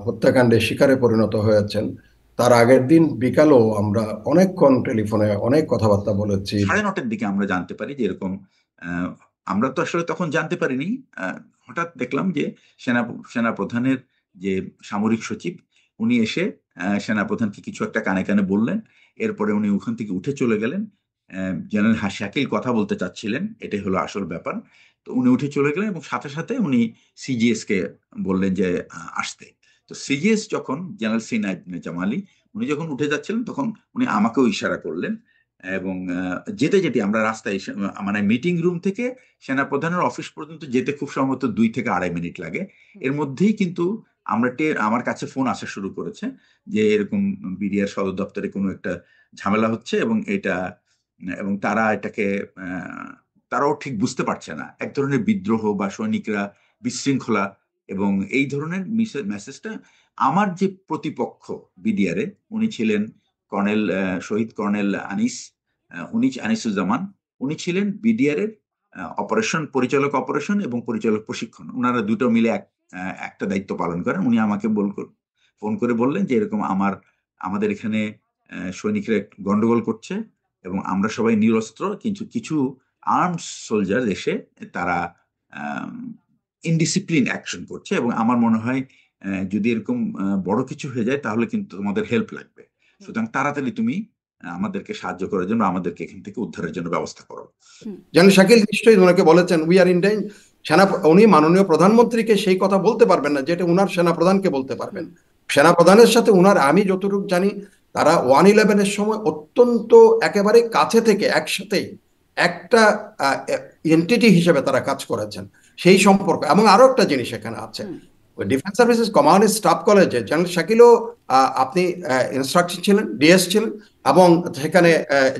হত্যাকাণ্ডের শিকারে পরিণত হয়েছেন, তার আগের দিন বিকালেও আমরা অনেকক্ষণ টেলিফোনে অনেক কথাবার্তা বলেছি। 9:30টার দিকে আমরা জানতে পারি যে এরকম আহ, আমরা তো আসলে তখন জানতে পারিনি। আহ, হঠাৎ দেখলাম যে সেনা সেনাপ্রধানের যে সামরিক সচিব উনি এসে সেনাপ্রধানকে কিছু একটা কানে কানে বললেন। এরপরে উনি ওখান থেকে উঠে চলে গেলেন। জেনারেল শাকিল কথা বলতে চাচ্ছিলেন, এটাই হলো আসল ব্যাপার। তো উনি উঠে চলে গেলেন এবং সাথে সাথে উনি সিজিএস কে বললেন যে আসতে। তো সিজিএস যখন জেনারেল সিনা ইবনে জামালি উনি যখন উঠে যাচ্ছিলেন তখন উনি আমাকেও ইশারা করলেন। এবং যেতে যেতে আমরা রাস্তায় মানে মিটিং রুম থেকে সেনাপ্রধানের অফিস পর্যন্ত যেতে খুব সম্ভবত 2 থেকে 2.5 মিনিট লাগে। এর মধ্যেই কিন্তু আমার কাছে ফোন আসা শুরু করেছে যে এরকম বিডিআর সদর দপ্তরে কোনো একটা ঝামেলা হচ্ছে এবং তারা এটাকে আহ, তারাও ঠিক বুঝতে পারছে না, এক ধরনের বিদ্রোহ বা সৈনিকরা বিশৃঙ্খলা এবং এই ধরনের মেসেজটা। আমার যে প্রতিপক্ষ বিডিআরে উনি ছিলেন শহীদ কর্নেল আনিস, উনি আনিসুজ্জামান। উনি ছিলেন বিডিআর এর অপারেশন পরিচালক, অপারেশন এবং পরিচালক প্রশিক্ষণ, ওনারা দুটো মিলে একটা দায়িত্ব পালন করেন। উনি আমাকে ফোন করে বললেন যে এরকম আমাদের এখানে সৈনিকরা গন্ডগোল করছে এবং আমরা সবাই নিরস্ত্র, কিন্তু কিছু আর্মড সোলজার এসে তারা ইনডিসিপ্লিন অ্যাকশন করছে এবং আমার মনে হয় যদি এরকম বড় কিছু হয়ে যায় তাহলে কিন্তু তোমাদের হেল্প লাগবে। সুতরাং তাড়াতাড়ি তুমি আমাদেরকে সাহায্য করার জন্য, আমাদেরকে এখান থেকে উদ্ধারের জন্য ব্যবস্থা করো। জেনারেল শাকিল নিশ্চয়ই ওনাকে বলেছেন উই আর ইন ডেঞ্জার। উনি মাননীয় প্রধানমন্ত্রীকে সেই কথা বলতে পারবেন না যেটা উনার সেনাপ্রধানকে বলতে পারবেন। সেনাপ্রধানের সাথে উনার, আমি যতটুকু জানি, তারা 111-এর সময় অত্যন্ত একেবারে কাছে থেকে একসাথে একটা এন্টিটি হিসেবে তারা কাজ করেছেন। সেই সম্পর্ক এবং আরো একটা জিনিস এখানে আছে, ডিফেন্স সার্ভিসেস কমান্ড স্টাফ কলেজে জেনারেল শাকিলও আপনি ইনস্ট্রাক্টর ছিলেন, ডিএস ছিলেন, এবং সেখানে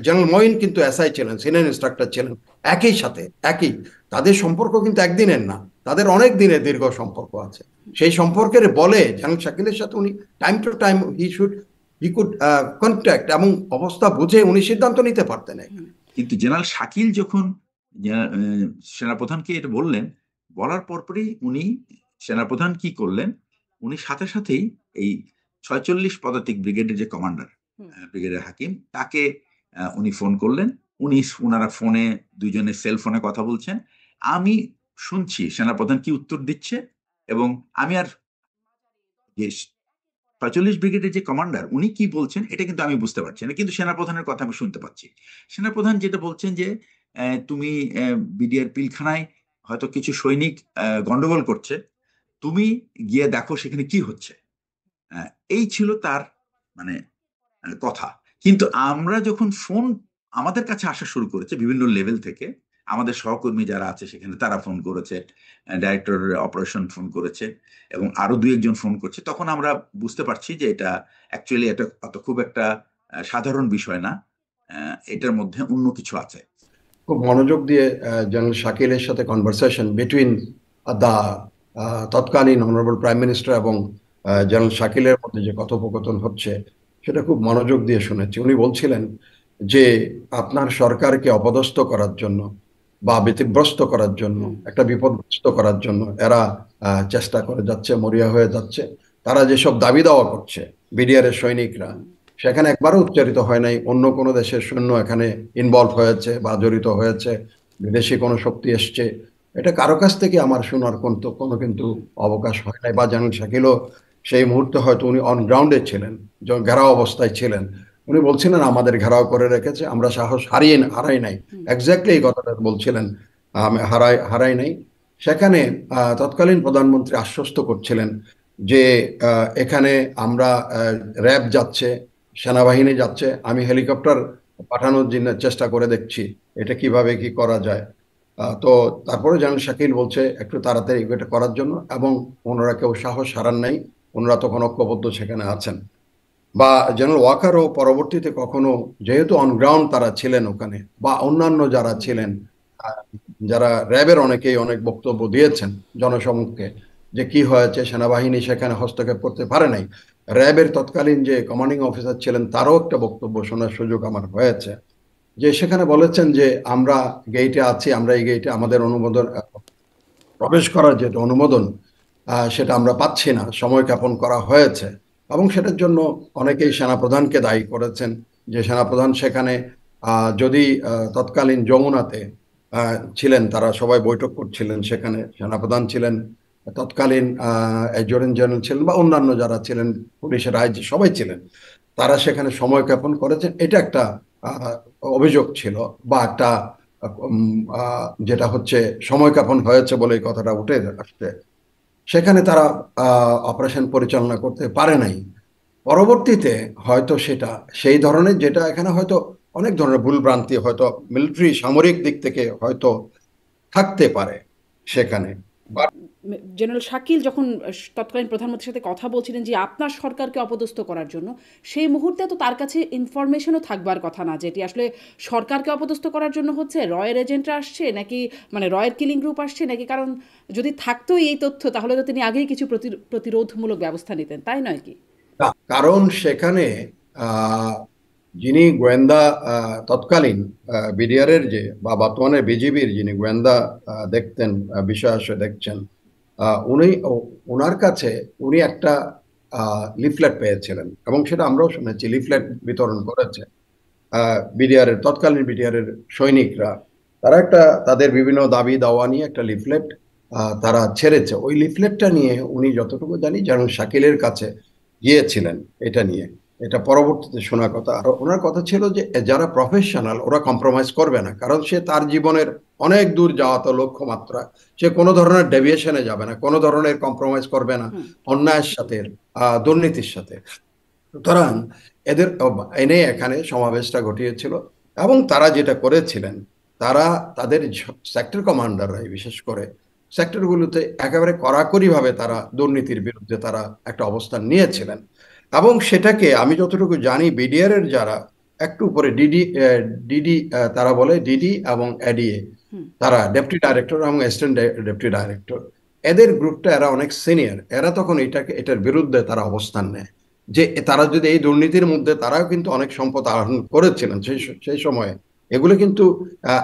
জেনারেল মঈন কিন্তু এসআই ছিলেন, সিনিয়র ইনস্ট্রাক্টর ছিলেন। একই সাথে একই, তাদের সম্পর্ক কিন্তু একদিনের না, তাদের অনেক দিনের দীর্ঘ সম্পর্ক আছে। সেই সম্পর্কের বলে জেনারেল শাকিলের সাথে উনি time to time he could contact, এবং অবস্থা বুঝে উনি সিদ্ধান্ত নিতে পারতেন। কিন্তু জেনারেল শাকিল যখন সেনাপ্রধানকে এটা বললেন, বলার পরপরই উনি সেনাপ্রধান কি করলেন, উনি সাথে সাথেই এই 46 পদাতিক ব্রিগেডের যে কমান্ডার ব্রিগেডের হাকিম তাকে উনি ফোন করলেন। ওনারা ফোনে দুজনে সেল ফোনে কথা বলছেন। আমি শুনছি সেনাপ্রধান কি উত্তর দিচ্ছে এবং আমি আর যে 45 ব্রিগেডের যে কমান্ডার উনি কি বলছেন এটা কিন্তু আমি বুঝতে পারছি না, কিন্তু সেনাপ্রধানের কথা আমি শুনতে পাচ্ছি। সেনাপ্রধান যেটা বলছেন যে তুমি বিডিআর পিলখানায় হয়তো কিছু সৈনিক গন্ডগোল করছে, তুমি গিয়ে দেখো সেখানে কি হচ্ছে। আহ, এই ছিল তার মানে কথা। কিন্তু আমরা যখন ফোন আমাদের কাছে আসা শুরু করেছে বিভিন্ন লেভেল থেকে, আমাদের সহকর্মী যারা আছে সেখানে তারা ফোন করেছে, ডাইরেক্টর অপারেশন ফোন করেছে এবং আরো 2-1 জন ফোন করছে, তখন আমরা বুঝতে পারছি যে এটা অ্যাকচুয়ালি এটা অত খুব একটা সাধারণ বিষয় না। এটার মধ্যে অন্য কিছু আছে। খুব মনোযোগ দিয়ে জেনারেল শাকিলের সাথে কনভারসেশন বিটুইন দা তৎকালীন অনারেবল প্রাইম মিনিস্টার এবং জেনারেল শাকিলের মধ্যে যে কথোপকথন হচ্ছে সেটা খুব মনোযোগ দিয়ে শুনেছি। উনি বলছিলেন যে আপনার সরকারকে অপদস্থ করার জন্য বা ব্যতিব্রস্ত করার জন্য, একটা বিপদগ্রস্ত করার জন্য এরা চেষ্টা করে যাচ্ছে, মরিয়া হয়ে যাচ্ছে। তারা যেসব দাবি দাওয়া করছে বিডিআর এর সৈনিকরা, সেখানে একবারও উচ্চারিত হয় নাই অন্য কোনো দেশের সৈন্য এখানে ইনভলভ হয়েছে বা জড়িত হয়েছে, বিদেশি কোনো শক্তি এসছে। এটা কারো কাছ থেকে আমার শোনার কোনো কিন্তু অবকাশ হয় নাই। বা জেনারেল শাকিলও সেই মুহূর্তে হয়তো উনি অন গ্রাউন্ডে ছিলেন, ঘেরাও অবস্থায় ছিলেন। উনি বলছিলেন আমাদের ঘেরাও করে রেখেছে, আমরা সাহস হারাই নাই। এক্স্যাক্টলি এই কথাটা বলছিলেন, হারাই নাই। সেখানে তৎকালীন প্রধানমন্ত্রী আশ্বস্ত করছিলেন যে এখানে আমরা র্যাব যাচ্ছে, সেনাবাহিনী যাচ্ছে, আমি হেলিকপ্টার পাঠানোর জন্য চেষ্টা করে দেখছি এটা কিভাবে কি করা যায়। তো তারপরে জেনারেল শাকিল বলছে একটু তাড়াতাড়ি এটা করার জন্য, এবং ওনারা কেউ সাহস হারান নাই, ওনারা তখন ঐক্যবদ্ধ সেখানে আছেন। বা জেনারেল ওয়াকারও পরবর্তীতে কখনো, যেহেতু অন গ্রাউন্ড তারা ছিলেন ওখানে, বা অন্যান্য যারা ছিলেন, আহ, যারা র্যাবের অনেকেই অনেক বক্তব্য দিয়েছেন জনসমক্ষে যে কি হয়েছে, সেনাবাহিনী সেখানে হস্তক্ষেপ করতে পারে নাই। র্যাবের তৎকালীন যে কমান্ডিং অফিসার ছিলেন তারও একটা বক্তব্য শোনার সুযোগ আমার হয়েছে, যে সেখানে বলেছেন যে আমরা গেইটে আছি, আমরা এই গেইটে আমাদের অনুমোদন, প্রবেশ করার যে অনুমোদন, সেটা আমরা পাচ্ছি না, সময় ক্ষেপণ করা হয়েছে। এবং সেটার জন্য অনেকেই সেনাপ্রধানকে দায়ী করেছেন, যে সেনাপ্রধান সেখানে যদি তৎকালীন যমুনাতে ছিলেন, তারা সবাই বৈঠক করছিলেন, সেখানে সেনাপ্রধান ছিলেন, তৎকালীন অ্যাডজুটেন্ট জেনারেল ছিলেন, বা অন্যান্য যারা ছিলেন, পুলিশের আইজি সবাই ছিলেন, তারা সেখানে সময় ক্ষেপণ করেছেন। এটা একটা আহ, অভিযোগ ছিল, বা একটা যেটা হচ্ছে সময় ক্ষেপণ হয়েছে বলে এই কথাটা উঠে আসছে। সেখানে তারা অপারেশন পরিচালনা করতে পারে নাই। পরবর্তীতে হয়তো সেটা সেই ধরনের, যেটা এখানে হয়তো অনেক ধরনের ভুলভ্রান্তি হয়তো মিলিটারি সামরিক দিক থেকে হয়তো থাকতে পারে সেখানে। জেনারেল শাকিল যখন তৎকালীন প্রধানমন্ত্রীর সাথে কথা বলছিলেন যে আপনার সরকারকে অপদস্থ করার জন্য, সেই মুহূর্তে তো তার কাছে ইনফরমেশনও থাকবার কথা না যেটি আসলে সরকারকে অপদস্থ করার জন্য হচ্ছে, রয়ের এজেন্টরা আসছে নাকি, মানে রয়ের কিলিং গ্রুপ আসছে নাকি। কারণ যদি থাকতো এই তথ্য, তাহলে তো তিনি আগেই কিছু প্রতিরোধমূলক ব্যবস্থা নিতেন, তাই নয় কি? না, কারণ সেখানে আহ, যিনি গোয়েন্দা তৎকালীন বিডিআরের যে, বা বর্তমানে বিজিবির যিনি গোয়েন্দা দেখতেন, বিষয় আসে দেখছেন, উনি ওনার কাছে উনি একটা লিফলেট পেয়েছিলেন, এবং সেটা আমরাও শুনেছি, লিফলেট বিতরণ করেছে বিডিআরের তৎকালীন বিডিআরের সৈনিকরা। তারা একটা তাদের বিভিন্ন দাবি দাওয়া নিয়ে একটা লিফলেট তারা ছেড়েছে। ওই লিফলেটটা নিয়ে উনি যতটুকু জানি যেন শাকিলের কাছে গিয়েছিলেন এটা নিয়ে। এটা পরবর্তীতে শোনা কথা। আর ওনার কথা ছিল যে যারা প্রফেশনাল ওরা কম্প্রোমাইজ করবে না, কারণ সে তার জীবনের অনেক দূর যাওয়া তো লক্ষ্যমাত্রা, সে কোনো ধরনের ডেভিয়েশনে যাবে না, কোনো ধরনের কম্প্রোমাইজ করবে না হুম। অন্যায়ের সাথে, দুর্নীতির সাথে। সুতরাং এদের এনে এখানে সমাবেশটা ঘটিয়েছিল। এবং তারা যেটা করেছিলেন, তারা তাদের সেক্টর কমান্ডাররাই বিশেষ করে সেক্টরগুলোতে একেবারে কড়াকড়িভাবে তারা দুর্নীতির বিরুদ্ধে তারা একটা অবস্থান নিয়েছিলেন। এবং সেটাকে আমি যতটুকু জানি, বিডিআর এর যারা একটু উপরে ডিডি, ডিডি তারা বলে ডিডি এবং এডিএ, হুম। তারা ডেপুটি ডাইরেক্টর এবং অ্যাসিস্ট্যান্ট ডেপুটি ডাইরেক্টর, এদের গ্রুপটা এরা অনেক সিনিয়র, এরা তখন এটার বিরুদ্ধে তারা অবস্থান নেয়, যে তারা যদি এই দুর্নীতির মধ্যে, তারাও কিন্তু অনেক সম্পদ আহরণ করেছিলেন সেই সময়ে। এগুলো কিন্তু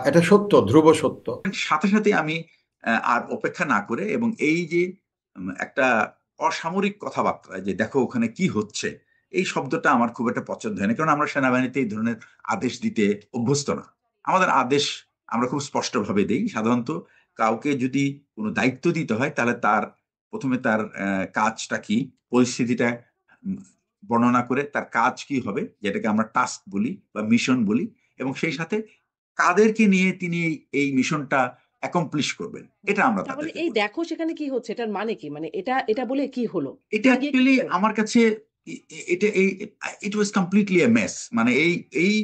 এটা সত্য, ধ্রুব সত্য। সাথে সাথে আমি আর অপেক্ষা না করে, এবং এই যে একটা অসামরিক কথাবার্তা, যে দেখো ওখানে কি হচ্ছে, এই শব্দটা আমার খুব একটা পছন্দ হয় না, কারণ আমরা সেনাবাহিনীতে এই ধরনের আদেশ দিতে অভ্যস্ত না। আমাদের আদেশ আমরা খুব স্পষ্টভাবে দেই। সাধারণত কাউকে যদি কোনো দায়িত্ব দিতে হয়, তাহলে তার প্রথমে তার কাজটা কি, পরিস্থিতিটা উম, বর্ণনা করে তার কাজ কি হবে, যেটাকে আমরা টাস্ক বলি বা মিশন বলি, এবং সেই সাথে কাদেরকে নিয়ে তিনি এই মিশনটা অ্যাকমপ্লিশ করবেন, এটা আমরা তাহলে তাদেরকে এই বলি। দেখো সেখানে কি হচ্ছে, এটার মানে কি? মানে এটা এটা বলে কি হলো? এটা তিনি গিয়ে কি অ্যাকচুয়ালি করলেন? আমার কাছে এটা এই ইট ওয়াজ কমপ্লিটলি এ মেস, মানে এই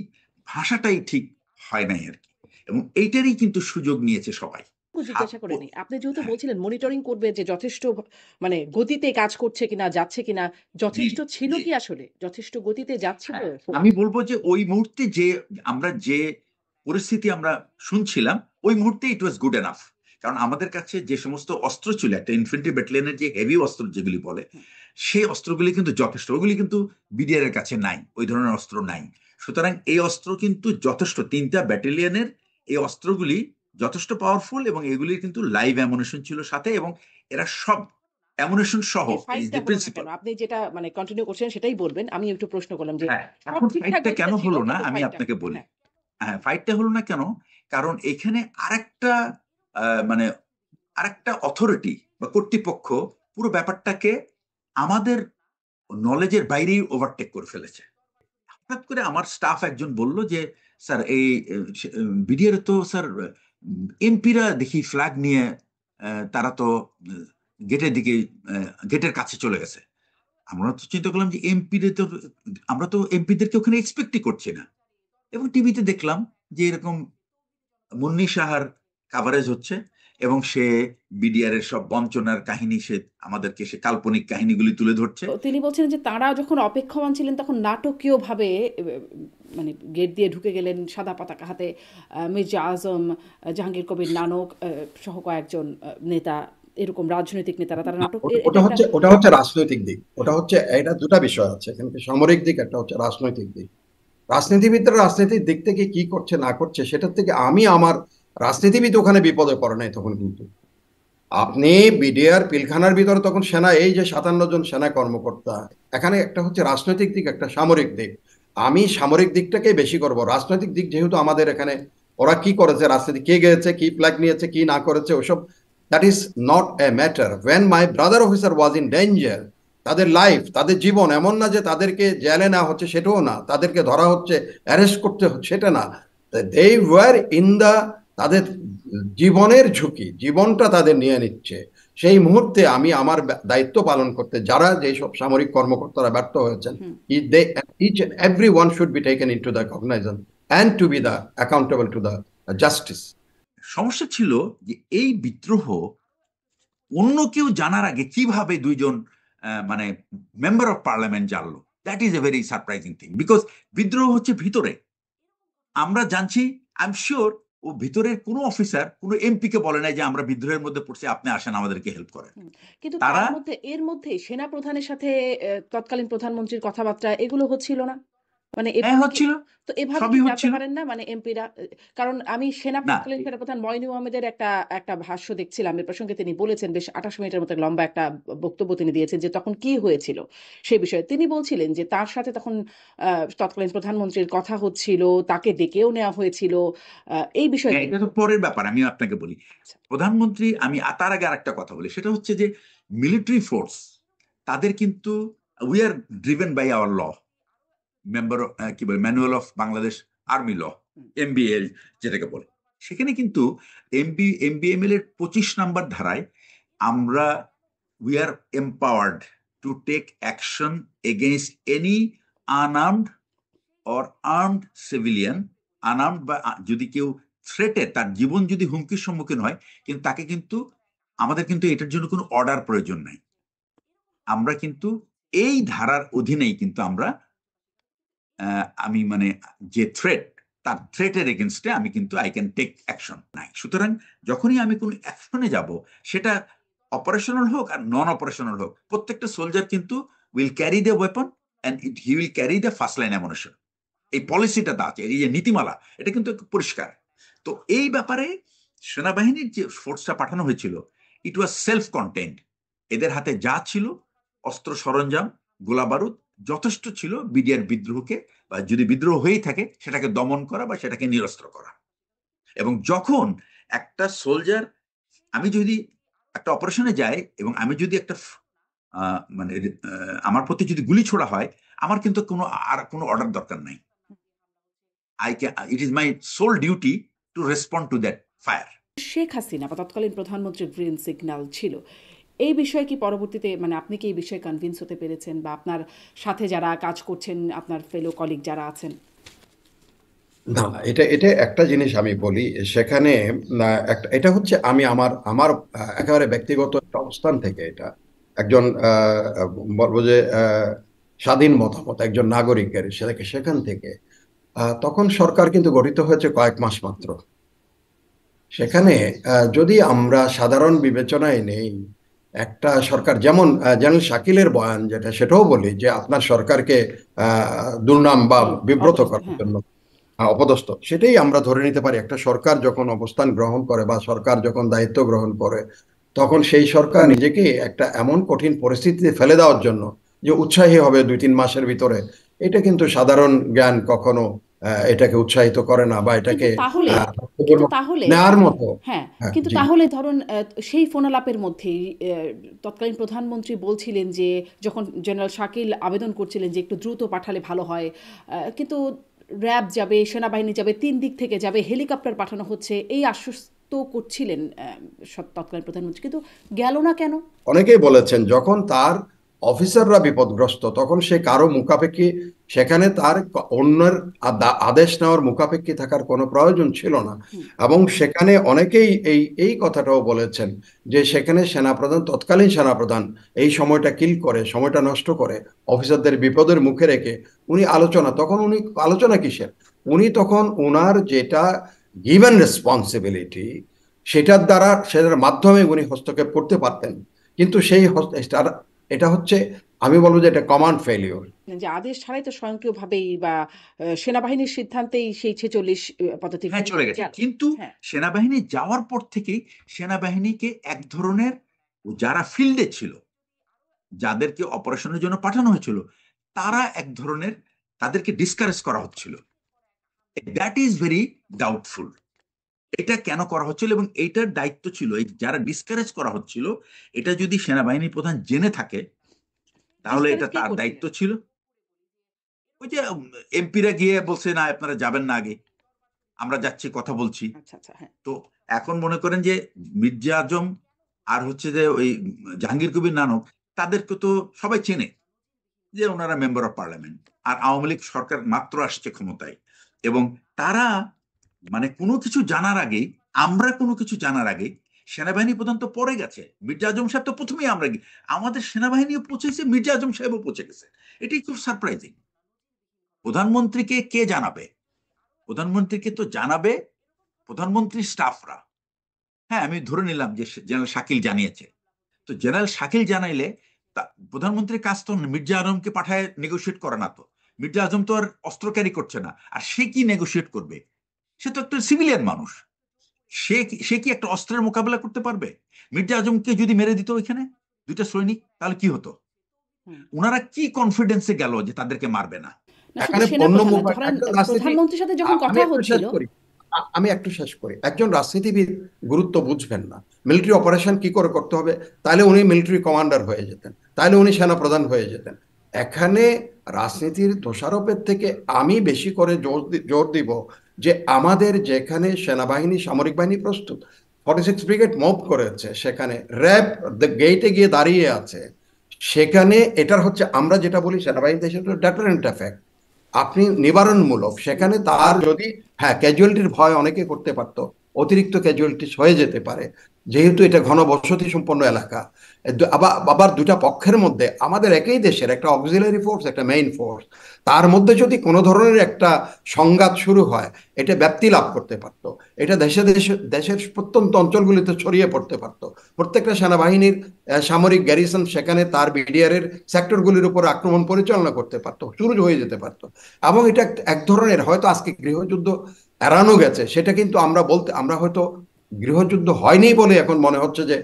ভাষাটাই ঠিক হয় নাই আর কি। এবং এইটারই কিন্তু সুযোগ নিয়েছে সবাই। সাত জিজ্ঞাসা করে নিই। আপনি যেহেতু হ্যাঁ, বলছিলেন মনিটরিং করবে যে যথেষ্ট মানে গতিতে কাজ করছে কিনা, যাচ্ছে কিনা, জি, যথেষ্ট ছিল জি, কি আসলে? যথেষ্ট গতিতে যাচ্ছিল? হ্যাঁ, আমি বলবো যে ওই মুহূর্তে যে আমরা যে পরিস্থিতি আমরা শুনছিলাম, ওই মুহূর্তে ইট ওয়াজ গুড এনাফ। কারণ আমাদের কাছে যে সমস্ত অস্ত্র ছিল, একটা ইনফেন্ট্রি ব্যাটালিয়নের যে হেভি অস্ত্র যেগুলি বলে, হুম। সেই অস্ত্রগুলি কিন্তু যথেষ্ট, ওগুলি কিন্তু বিডিআর এর কাছে নাই, ওই ধরনের অস্ত্র নাই। সুতরাং এই অস্ত্র কিন্তু যথেষ্ট, তিনটা ব্যাটালিয়নের এই অস্ত্রগুলি যথেষ্ট পাওয়ারফুল, এবং এগুলির কিন্তু লাইভ অ্যামুনেশন ছিল সাথে, এবং এরা সব অ্যামুনেশন সহ, এই ইজ ফাইটটা দ্য হলো না কেন? প্রিন্সিপাল। আপনি যেটা মানে কন্টিনিউ করছেন সেটাই বলবেন। আমি একটু প্রশ্ন করলাম যে হ্যাঁ, সব এখন ঠিকঠাক ফাইটটা কেন গতিতে ছিল হলো না কিন্তু আমি ফাইটটা আপনাকে বলি। হ্যাঁ। হ্যাঁ, ফাইটটা হলো না কেন? কারণ এখানে আরেকটা মানে আরেকটা অথরিটি বা কর্তৃপক্ষ পুরো ব্যাপারটাকে আমাদের নলেজের বাইরেই ওভারটেক করে ফেলেছে। হঠাৎ করে আমার স্টাফ একজন বলল যে, স্যার এই বিডিআর তো স্যার এমপিরা দেখি ফ্ল্যাগ নিয়ে তারা তো গেটের দিকে, গেটের কাছে চলে গেছে। আমরা তো চিন্তা করলাম যে এমপিদের তো, আমরা তো এমপিদেরকে ওখানে এক্সপেক্টই করছি না। এবং টিভিতে দেখলাম যে এরকম মুন্নি সাহার কাভারেজ হচ্ছে, এবং সে বিডিআর এর সব বঞ্চনার কাহিনী, সে আমাদেরকে সে কাল্পনিক কাহিনীগুলি তুলে ধরছে। তো তিনি বলছিলেন যে তাঁরা যখন অপেক্ষমাণ ছিলেন তখন নাটকীয়ভাবে মানে গেট দিয়ে ঢুকে গেলেন সাদা পতাকা হাতে। মির্জা আজম, জাহাঙ্গীর কবির নানক সহ কয়েকজন নেতা, এরকম রাজনৈতিক নেতারা, তারা নাটক এটা ওটা একটা হচ্ছে, ওটা হচ্ছে রাজনৈতিক দিক। ওটা হচ্ছে, এটা দুটা বিষয় আছে এখানে, সামরিক দিক, একটা হচ্ছে রাজনৈতিক দিক। রাজনীতিবিদরা রাজনীতির দিক থেকে কি করছে না করছে সেটার থেকে আমি আমার রাজনীতিবিদ ওখানে বিপদে পড়ে নাই তখন কিন্তু। আপনি বিডিআর পিলখানার ভিতরে তখন সেনা, এই যে 57 জন সেনা কর্মকর্তা, এখানে একটা হচ্ছে রাজনৈতিক দিক, একটা সামরিক দিক। আমি সামরিক দিকটাকে বেশি করব, রাজনৈতিক দিক যেহেতু আমাদের এখানে ওরা কি করেছে, রাজনীতি কে গেছে, কি ফ্ল্যাগ নিয়েছে, কি না করেছে, ওসব that is not a matter. When my brother officer was in danger, তাদের লাইফ, তাদের জীবন, এমন না যে তাদেরকে জেলে নেওয়া হচ্ছে সেটাও না, তাদেরকে ধরা হচ্ছে, অ্যারেস্ট করতে হচ্ছে সেটা না, দে ওয়ার ইন দা, তাদের জীবনের ঝুঁকি, জীবনটা তাদের নিয়ে নিচ্ছে। সেই মুহূর্তে আমি আমার দায়িত্ব পালন করতে, যারা যেসব সামরিক কর্মকর্তারা ব্যর্থ হয়েছেন, each and every one should be taken into the cognizance and to be the accountable to the justice. সমস্যা ছিল যে এই বিদ্রোহ অন্য কেউ জানার আগে কিভাবে দুইজন মানে মেম্বার অফ পার্লামেন্ট জানলো, that is a very surprising thing, because বিদ্রোহ হচ্ছে ভিতরে, আমরা জানছি। আই এম শিওর ও ভিতরের কোনো অফিসার কোনো এমপি কে বলে নাই যে আমরা বিদ্রোহের মধ্যে পড়ছি, আপনি আসেন আমাদেরকে হেল্প করেন। কিন্তু তারা এর মধ্যে সেনা প্রধানের সাথে তৎকালীন প্রধানমন্ত্রীর কথাবার্তা এগুলো হচ্ছিল না, মানে হ্যাঁ এভাবে কি? হচ্ছিল, তো এভাবে সবই কি জানতে হচ্ছিল। পারেন না মানে এমপিরা? কারণ আমি না, তৎকালীন সেনাপ্রধান মইনু আহমেদের একটা ভাষ্য দেখছিলাম, এর প্রসঙ্গে তিনি বলেছেন, বেশ 28 মিনিটের মতো লম্বা একটা বক্তব্য তিনি দিয়েছেন, যে তখন কি হয়েছিল সেই বিষয়ে তিনি বলছিলেন যে তার সাথে তখন তৎকালীন প্রধানমন্ত্রীর কথা হচ্ছিল, তাকে ডেকেও নেওয়া হয়েছিল, এই বিষয়ে হ্যাঁ, এটা তো পরের ব্যাপার, আমি আপনাকে বলি। আচ্ছা, প্রধানমন্ত্রী, আমি তার আগে আরেকটা কথা বলি, সেটা হচ্ছে যে মিলিটারি ফোর্স তাদের কিন্তু we are driven by our law, member কি বলে manual of Bangladesh army law, MBL যেটাকে বলে। সেখানে কিন্তু এমবিএমএল এর 25 নম্বর ধারায় আমরা we are empowered to take action against any unarmed or armed civilian, unarmed বা যদি কেউ থ্রেটে, তার জীবন যদি হুমকির সম্মুখীন হয়, কিন্তু তাকে কিন্তু আমাদের কিন্তু এটার জন্য কোনো অর্ডার প্রয়োজন নাই। আমরা কিন্তু এই ধারার অধীনেই কিন্তু আমরা আমি মানে যে থ্রেট, তার থ্রেটের এগেনস্টে আমি কিন্তু আই ক্যান টেক অ্যাকশন নাই। সুতরাং যখনই আমি কোনো অ্যাকশনে যাব, সেটা অপারেশনাল হোক আর নন অপারেশনাল হোক, প্রত্যেকটা সোলজার কিন্তু will carry the weapon and he will carry the first line ammunition. এই পলিসিটা আছে, এই যে নীতিমালা, এটা কিন্তু পরিষ্কার। তো এই ব্যাপারে সেনাবাহিনীর যে ফোর্সটা পাঠানো হয়েছিল, ইট ওয়াজ সেলফ কন্টেন্ট। এদের হাতে যা ছিল, অস্ত্র সরঞ্জাম, গোলা বারুদ যথেষ্ট ছিল বিডিআর বিদ্রোহকে, বা যদি বিদ্রোহ হয়েই থাকে সেটাকে দমন করা বা সেটাকে নিরস্ত্র করা। এবং যখন একটা সোলজার, আমি যদি একটা অপারেশনে যাই এবং আমি যদি একটা মানে আমার প্রতি যদি গুলি ছোড়া হয়, আমার কিন্তু কোনো অর্ডার দরকার নাই। It is my sole duty to respond to that fire. Sheikh Hasina বা তৎকালীন প্রধানমন্ত্রীর গ্রিন সিগন্যাল ছিল, এই বিষয়ে কি পরবর্তীতে মানে আপনি কি এই বিষয়ে কনভিন্স হতে পেরেছেন, বা আপনার সাথে যারা কাজ করছেন, আপনার ফেলো কলিগ যারা আছেন? না, এটা এটা একটা জিনিস আমি বলি সেখানে, এটা হচ্ছে আমি আমার আমার একেবারে ব্যক্তিগত একটা অবস্থান থেকে, এটা একজন বলবো যে স্বাধীন মতামত একজন নাগরিকের, সেখান থেকে তখন সরকার কিন্তু গঠিত হয়েছে কয়েক মাস মাত্র। সেখানে যদি আমরা সাধারণ বিবেচনায় নেই, একটা সরকার যেমন জেনারেল শাকিলের বয়ান যেটা, সেটাও বলি যে আপনার সরকারকে দুর্নাম বা বিব্রত অপদস্থ, করার হ্যাঁ। জন্য অপদস্থ, সেটাই আমরা ধরে নিতে পারি। একটা সরকার যখন অবস্থান গ্রহণ করে বা সরকার যখন দায়িত্ব গ্রহণ করে, তখন সেই সরকার নিজেকে একটা এমন কঠিন পরিস্থিতিতে ফেলে দেওয়ার জন্য যে উৎসাহী হবে 2-3 মাসের ভিতরে, এটা কিন্তু সাধারণ জ্ঞান কখনো এটাকে উৎসাহিত করে না, বা কিন্তু এটাকে তাহলে তাহলে নেওয়ার মতো। হ্যাঁ, হ্যাঁ, কিন্তু জি। তাহলে ধরুন সেই ফোনালাপের মধ্যেই তৎকালীন প্রধানমন্ত্রী বলছিলেন যে, যখন জেনারেল শাকিল আবেদন করছিলেন যে একটু দ্রুত পাঠালে ভালো হয়, কিন্তু র্যাব যাবে, সেনাবাহিনী যাবে, 3 দিক থেকে যাবে, হেলিকপ্টার পাঠানো হচ্ছে, এই আশ্বস্ত করছিলেন তৎকালীন প্রধানমন্ত্রী, কিন্তু গেল না কেন? অনেকেই বলেছেন যখন তার অফিসাররা বিপদগ্রস্ত, তখন সে কারো মুখাপেক্ষী, সেখানে তার অন্যের আদেশ নেওয়ার মুখাপেক্ষী থাকার কোনো প্রয়োজন ছিল না। এবং সেখানে অনেকেই এই কথাটাও বলেছেন যে সেখানে সেনাপ্রধান, তৎকালীন সেনাপ্রধান এই সময়টা কিল করে, সময়টা নষ্ট করে, অফিসারদের বিপদের মুখে রেখে উনি আলোচনা কিসের? উনি তখন ওনার যেটা গিভেন রেসপন্সিবিলিটি, সেটার মাধ্যমে উনি হস্তক্ষেপ করতে পারতেন। কিন্তু সেই এটা হচ্ছে, আমি বলবো যে এটা কমান্ড ফেলিওর। যে আদেশ ছাড়াই তো স্বয়ংক্রিয়ভাবেই বা সেনাবাহিনীর সিদ্ধান্তেই সেই 46 পদাতিক হ্যাঁ চলে গেছে, গেল। কিন্তু হ্যাঁ, সেনাবাহিনী যাওয়ার পর থেকেই সেনাবাহিনীকে এক ধরনের, যারা ফিল্ডে ছিল, যাদেরকে অপারেশনের জন্য পাঠানো হয়েছিল, তারা এক ধরনের, তাদেরকে ডিসকারেজ করা হচ্ছিল। That is very doubtful. এটা কেন করা হচ্ছিল এবং এইটার দায়িত্ব ছিল, এই যারা ডিসকারেজ করা হচ্ছিল, এটা যদি সেনাবাহিনী প্রধান জেনে থাকে তাহলে এটা ডিসকারেজ কে তার দায়িত্ব করছিলেন? ছিল। ওই যে এমপিরা গিয়ে বলছে না আপনারা যাবেন না, আগে আমরা যাচ্ছি, কথা বলছি। আচ্ছা, আচ্ছা, হ্যাঁ। তো এখন মনে করেন যে মির্জা আজম আর হচ্ছে যে ওই জাহাঙ্গীর কবির নানক, তাদেরকে তো সবাই চেনে যে ওনারা মেম্বার অফ পার্লামেন্ট, আর আওয়ামী লীগ সরকার মাত্র আসছে ক্ষমতায়, এবং তারা মানে কোনো কিছু জানার আগেই, আমরা কোনো কিছু জানার আগে সেনাবাহিনী প্রধান তো পরে গেছে, মির্জা আজম সাহেব তো প্রথমেই, আমরা আমাদের সেনাবাহিনীও পৌঁছেছে, মির্জা আজম সাহেবও পৌঁছে গেছে। এটাই খুব সারপ্রাইজিং। প্রধানমন্ত্রীকে কে জানাবে? প্রধানমন্ত্রীকে তো জানাবে প্রধানমন্ত্রীর স্টাফরা। হ্যাঁ, আমি ধরে নিলাম যে জেনারেল শাকিল জানিয়েছে, তো জেনারেল শাকিল জানাইলে প্রধানমন্ত্রীর কাজ তো মির্জা আজমকে পাঠায় নেগোশিয়েট করে না। তো মির্জা আজম তো আর অস্ত্র ক্যারি করছে না, আর সে কি নেগোশিয়েট করবে? সে তো একটা সিভিলিয়ান মানুষ, সে কি একটা অস্ত্রের মোকাবেলা করতে পারবে? মির্জা আজমকে যদি মেরে দিত ওইখানে দুইটা সৈনিক, তাহলে কি হতো? হুম। ওনারা কি কনফিডেন্সে গেল যে তাদেরকে মারবে না? না শুধু এখানে পণ্য সেনাপ্রধান না, মুভমেন্ট, ধরেন একজন রাজনীতি, প্রধানমন্ত্রীর সাথে যখন আমি কথা একটু শেষ হচ্ছিল। করি, আমি একটু শেষ করি। একজন রাজনীতিবিদ গুরুত্ব বুঝবেন না, মিলিটারি অপারেশন কি করে করতে হবে, তাহলে উনি মিলিটারি কমান্ডার হয়ে যেতেন, তাহলে উনি সেনাপ্রধান হয়ে যেতেন। এখানে রাজনীতির দোষারোপের থেকে আমি বেশি করে জোর দিব যে আমাদের যেখানে সেনাবাহিনী, সামরিক বাহিনী প্রস্তুত, 46 ব্রিগেড মুভ করেছে, সেখানে র্যাব গেটে গিয়ে দাঁড়িয়ে আছে, সেখানে এটার হচ্ছে আমরা যেটা বলি সেনাবাহিনী দেশের ডেটারেন্ট এফেক্ট, আপনি নিবারণমূলক। সেখানে তার যদি, হ্যাঁ, ক্যাজুয়ালিটির ভয় অনেকে করতে পারতো, অতিরিক্ত ক্যাজুয়ালিটি হয়ে যেতে পারে, যেহেতু এটা ঘনবসতি সম্পন্ন এলাকা। আবার দুটা পক্ষের মধ্যে আমাদের একই দেশের একটা অক্সিলারি ফোর্স, একটা মেইন ফোর্স, তার মধ্যে যদি কোনো ধরনের একটা সংঘাত শুরু হয়, এটা ব্যাপ্তি লাভ করতে পারতো, এটা দেশে দেশে দেশের প্রত্যন্ত অঞ্চলগুলিতে ছড়িয়ে পড়তে পারতো। প্রত্যেকটা সেনাবাহিনীর সামরিক গ্যারিসন সেখানে তার বিডিআর-এর সেক্টরগুলির উপর আক্রমণ পরিচালনা করতে পারতো, শুরু হয়ে যেতে পারতো। এবং এটা এক ধরনের, হয়তো আজকে গৃহযুদ্ধ এড়ানো গেছে, সেটা কিন্তু আমরা হয়তো গৃহযুদ্ধ হয়নি বলে এখন মনে হচ্ছে যে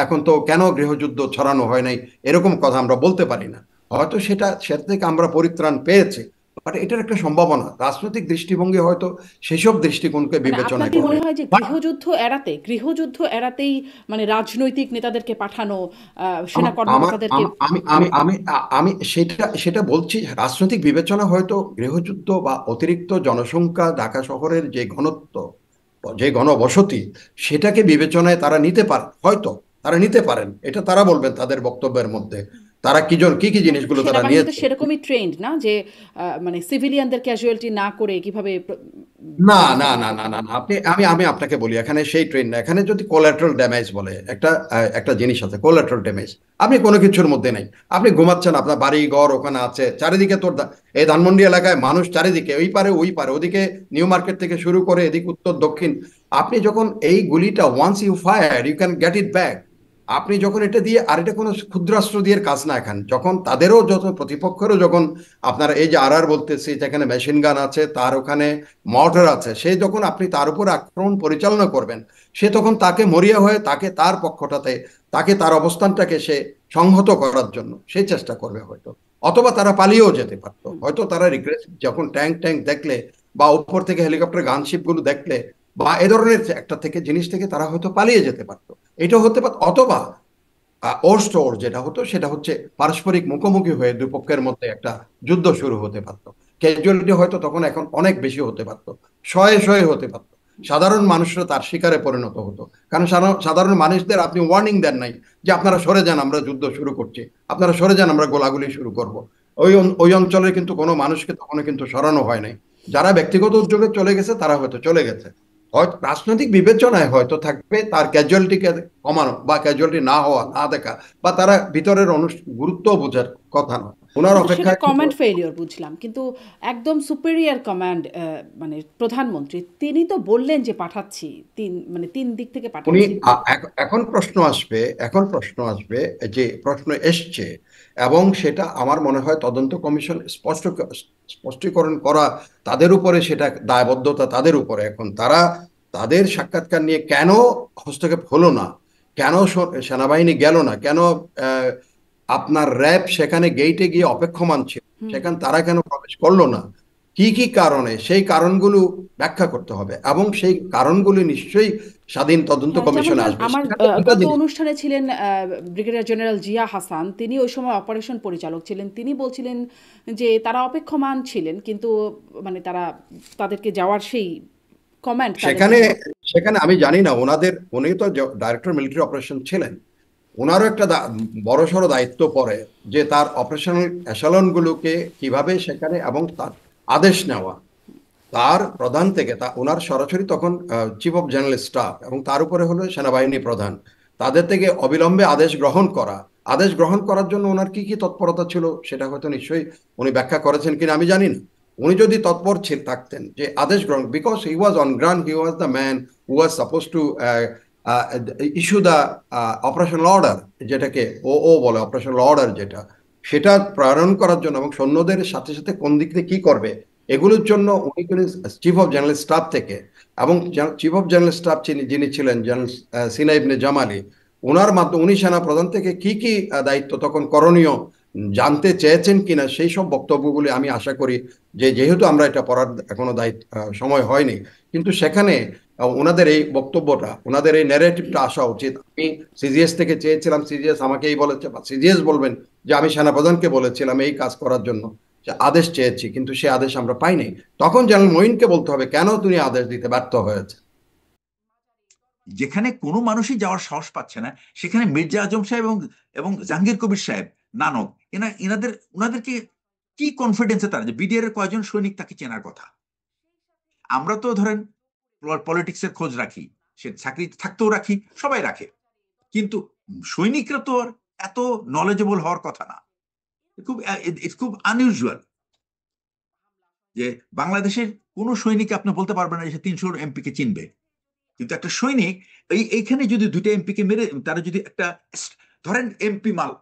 এখন তো কেন গৃহযুদ্ধ ছড়ানো হয় নাই, এরকম কথা আমরা বলতে পারি না। হয়তো সেটা থেকে আমরা পরিত্রাণ পেয়েছি, বাট এটার একটা সম্ভাবনা রাজনৈতিক দৃষ্টিভঙ্গি হয়তো সেসব দৃষ্টিকোণকে মানে বিবেচনা আপনার কি করবে। মনে হয় যে বাট গৃহযুদ্ধ এড়াতেই মানে রাজনৈতিক নেতাদেরকে পাঠানো, সেনা আমা- আমার কর্মকর্তাদেরকে আম- আমি আমি আমি আ- আমি সেটা সেটা বলছি, রাজনৈতিক বিবেচনা হয়তো গৃহযুদ্ধ বা অতিরিক্ত জনসংখ্যা, ঢাকা শহরের যে ঘনত্ব, যে ঘনবসতি, সেটাকে বিবেচনায় তারা নিতে পারে, হয়তো তারা নিতে পারেন, এটা তারা বলবেন তাদের বক্তব্যের মধ্যে, তারা কি কি কিন্তু জিনিসগুলো তারা সেনাবাহিনী তো নিয়েছে। সেরকমই ট্রেন্ড না যে মানে সিভিলিয়ানদের ক্যাজুয়ালিটি না করে কিভাবে না না ব্যবস্থাপনা না না করতে না হয়। না, আমি আপনাকে বলি, এখানে সেই ট্রেন না, এখানে যদি কোলাটারাল ড্যামেজ বলে একটা জিনিস আছে, কোলাটারাল ড্যামেজ। আপনি কোনো কিছুর মধ্যে নাই, আপনি ঘুমাচ্ছেন, আপনার বাড়ি ঘর ওখানে আছে, চারিদিকে তোর এই ধানমন্ডি এলাকায় মানুষ চারিদিকে, ওই পারে ওই পারে, ওদিকে নিউ মার্কেট থেকে শুরু করে এদিক উত্তর দক্ষিণ। আপনি যখন এই গুলিটা, once you fire you can get it back. আপনি যখন এটা দিয়ে, আর এটা কোনো ক্ষুদ্রাস্ত্র দিয়ে কাজ না, এখন যখন তাদেরও যত প্রতিপক্ষেরও যখন আপনার এই যে আর বলতেছি, যেখানে মেশিন গান আছে, তার ওখানে মর্টার আছে, সে যখন আপনি তার উপর আক্রমণ পরিচালনা করবেন, সে তখন তাকে মরিয়া হয়ে তাকে তার পক্ষটাতে, তাকে তার অবস্থানটাকে সে সংহত করার জন্য সে চেষ্টা করবে হয়তো, অথবা তারা পালিয়েও যেতে পারতো হুম। হয়তো। তারা রিগ্রেসিভ যখন ট্যাঙ্ক দেখলে, বা উপর থেকে হেলিকপ্টার গানশিপ গুলো দেখলে, বা এ ধরনের একটা থেকে জিনিস থেকে তারা হয়তো পালিয়ে যেতে পারতো, এটা হতে পারত। অথবা ওর স্টোর যেটা হতো, সেটা হচ্ছে পারস্পরিক মুখোমুখি হয়ে দুপক্ষের মধ্যে একটা যুদ্ধ শুরু হতে পারত। ক্যাজুয়ালিটি হয়তো তখন এখন অনেক বেশি হতে পারত, শয়ে শয়ে হতে পারত, সাধারণ মানুষরা তার শিকারে পরিণত হতো। কারণ সাধারণ মানুষদের আপনি ওয়ার্নিং দেন নাই যে আপনারা সরে যান, আমরা যুদ্ধ শুরু করছি, আপনারা সরে যান, আমরা গোলাগুলি শুরু করব। ওই অঞ্চলের কিন্তু কোনো মানুষকে তখন কিন্তু সরানো হয় নাই। যারা ব্যক্তিগত উদ্যোগে চলে গেছে তারা হয়তো চলে গেছে, হয়তো রাজনৈতিক বিবেচনায় হয়তো থাকবে তার ক্যাজুয়ালিটিকে কমানো, বা ক্যাজুয়ালিটি না হওয়া, না দেখা, বা তারা ভিতরের গুরুত্ব বোঝার কথা না। ওনার কিন্তু সেটা অপেক্ষায় কমান্ড ফেলিওর বুঝলাম, কিন্তু একদম সুপেরিয়র কমান্ড মানে প্রধানমন্ত্রী তিনি তো বললেন যে পাঠাচ্ছি, মানে 3 দিক থেকে উনি পাঠাচ্ছি। এখন প্রশ্ন আসবে যে প্রশ্ন এসছে, এবং সেটা আমার মনে হয় তদন্ত কমিশন স্পষ্টীকরণ করা তাদের উপরে, সেটা দায়বদ্ধতা তাদের উপরে। এখন তারা তাদের সাক্ষাৎকার নিয়ে কেন হস্তক্ষেপ হলো না, কেন সেনাবাহিনী গেল না, কেন আহ, আপনার র্যাব সেখানে গেইটে গিয়ে অপেক্ষমান ছিল, সেখানে তারা কেন প্রবেশ করলো না, কি কি কারণে, সেই কারণগুলো ব্যাখ্যা করতে হবে, এবং সেই কারণগুলি নিশ্চয়ই স্বাধীন তদন্ত হ্যাঁ, যেমন কমিশনে ধরেন আসবে। আমার সেখানে দুটো গত জিনিস, অনুষ্ঠানে ছিলেন ব্রিগেডিয়ার জেনারেল জিয়া হাসান, তিনি ওই সময় অপারেশন পরিচালক ছিলেন, তিনি বলছিলেন যে তারা অপেক্ষমান ছিলেন, কিন্তু মানে তাদেরকে যাওয়ার সেই কমান্ড তাদেরকে সেখানে সেখানে আমি জানি না উনি তো ডাইরেক্টর মিলিটারি অপারেশন ছিলেন, ওনারও একটা বড়সড় দায়িত্ব পড়ে যে তার অপারেশনাল এশালন গুলোকে কিভাবে সেখানে, এবং তার আদেশ নেওয়া তার প্রধান থেকে, ওনার সরাসরি তখন চিফ অফ জেনারেল স্টাফ, এবং তার উপরে হলো সেনাবাহিনী প্রধান, তাদের থেকে অবিলম্বে আদেশ গ্রহণ করা। আদেশ গ্রহণ করার জন্য ওনার কি কি তৎপরতা ছিল সেটা হয়তো নিশ্চয়ই উনি ব্যাখ্যা করেছেন কিনা আমি জানি না। উনি যদি তৎপর থাকতেন যে আদেশ গ্রহণ, because he was on ground, he was the man who was suppose to issue the operational order, যেটাকে ও বলে অপারেশনাল অর্ডার, যেটা সেটা প্রেরণ করার জন্য, এবং সৈন্যদের সাথে সাথে কোন দিক থেকে কি করবে এগুলোর জন্য উনি কিন্তু চিফ অফ জেনারেল স্টাফ থেকে, এবং চিফ অফ জেনারেল স্টাফ যিনি ছিলেন জেনারেল সিনা ইবনে জামালি, ওনার মাধ্যমে উনি সেনা প্রধান থেকে কি কি দায়িত্ব তখন করণীয় জানতে চেয়েছেন কিনা, সেই সব বক্তব্যগুলি আমি আশা করি যে, যেহেতু আমরা এটা পড়ার এখনো সময় হয়নি, কিন্তু সেখানে ওনাদের এই বক্তব্যটা, ওনাদের এই ন্যারেটিভটা আসা উচিত। আমি সিজিএস থেকে চেয়েছিলাম, সিজিএস আমাকে এই বলেছে, বা সিজিএস বলবেন যে আমি সেনাপ্রধানকে বলেছিলাম এই কাজ করার জন্য, যে আদেশ চেয়েছি, কিন্তু সে আদেশ আমরা পাইনি। তখন জেনারেল মঈনকে বলতে হবে কেন তুমি আদেশ দিতে ব্যর্থ হয়েছে। যেখানে কোনো মানুষই যাওয়ার সাহস পাচ্ছে না, সেখানে মির্জা আজম সাহেব এবং জাহাঙ্গীর কবির সাহেব, নানক, ওনাদেরকে কি কনফিডেন্সে তারা, যে বিডিআর এর কয়জন সৈনিক তাকে চেনার কথা। আমরা তো ধরেন পলিটিক্সের খোঁজ রাখি, সে চাকরি থাকতেও রাখি, সবাই রাখে, কিন্তু সৈনিকরা তো আর এত নলেজেবল হওয়ার কথা না। খুব আনইউজুয়াল যে বাংলাদেশের কোন সৈনিক আপনি বলতে পারবেন না যে 300 এমপি কে চিনবে, কিন্তু একটা সৈনিক এইখানে যদি 2টা এমপি কে মেরে, তারা যদি একটা ধরেন এমপি মাল,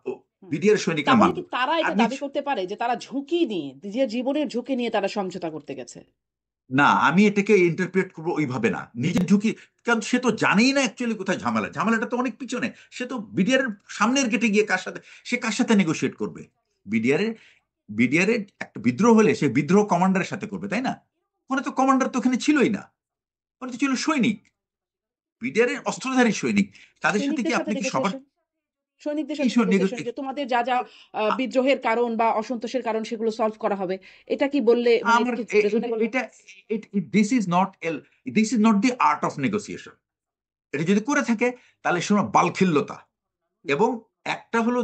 বিডিআর সৈনিকরা তাহলে মাল, কি তারা আর এটা দাবি করতে পারে যে তারা ঝুঁকি নিয়ে, নিজের জীবনের ঝুঁকি নিয়ে তারা সমঝোতা করতে গেছে? না, আমি এটাকে ইন্টারপ্রেট করবো ওইভাবে না, নিজের ঝুঁকি। কারণ সে তো জানেই না অ্যাকচুয়ালি কোথায় ঝামেলাটা তো অনেক পিছনে। সে তো বিডিআর এর সামনের গেটে গিয়ে কার সাথে নেগোশিয়েট করবে? বিডিআর এর বিডিআর এর একটা বিদ্রোহ হলে সে বিদ্রোহ কমান্ডারের সাথে করবে, তাই না? ওখানে তো কমান্ডার তো ওখানে ছিলই না, ওখানে তো ছিল সৈনিক, বিডিআর এর অস্ত্রধারী সৈনিক। তাদের সাথে কি সৈনিকদের সাথে আপনি কি সবার নেগোসিয়েশন, সৈনিকদের এই সাথে নেগোসিয়েশন যে তোমাদের যা যা বিদ্রোহের কারণ বা অসন্তোষের কারণ সেগুলো সলভ করা হবে, এটা কি বললে মানে আমার কি reasonable? এটা this is not the art of negotiation. এটা যদি করে থাকে তাহলে শোনো বালখিল্যতা, এবং একটা হলো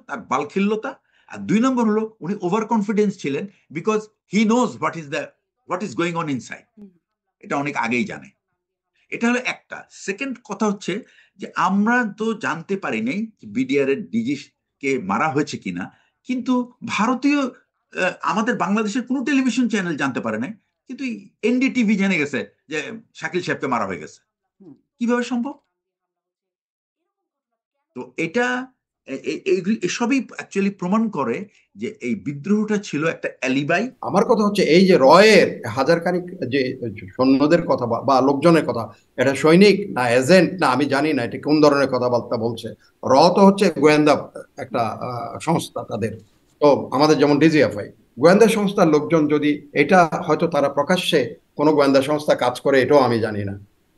তার বালখিল্যতা, আর 2 নম্বর হলো উনি ওভার কনফিডেন্স ছিলেন, because he knows what is going on inside. এটা অনেক আগেই জানে। এটা হলো একটা। সেকেন্ড কথা হচ্ছে যে আমরা তো জানতে পারি নাই বিডিআর এর ডিজি কে মারা হয়েছে কিনা, কিন্তু ভারতীয় আমাদের বাংলাদেশের কোনো টেলিভিশন চ্যানেল জানতে পারে নাই, কিন্তু এনডিটিভি জেনে গেছে যে শাকিল সাহেবকে মারা হয়ে গেছে। কিভাবে সম্ভব? তো এটা এসবই অ্যাকচুয়ালি প্রমাণ করে যে এই বিদ্রোহটা ছিল একটা অ্যালিবাই। আমার কথা হচ্ছে এই যে রয়ের হাজারখানিক যে সৈন্যদের কথা বা লোকজনের কথা, এটা সৈনিক না এজেন্ট না আমি জানি না, এটা কোন ধরনের কথাবার্তা বলছে। তো হচ্ছে গোয়েন্দা একটা সংস্থা তাদের, তো আমাদের যেমন ডিজিএফআই গোয়েন্দা সংস্থার লোকজন, যদি এটা হয়তো তারা প্রকাশ্যে কোনো গোয়েন্দা সংস্থা কাজ করে এটাও আমি জানি না।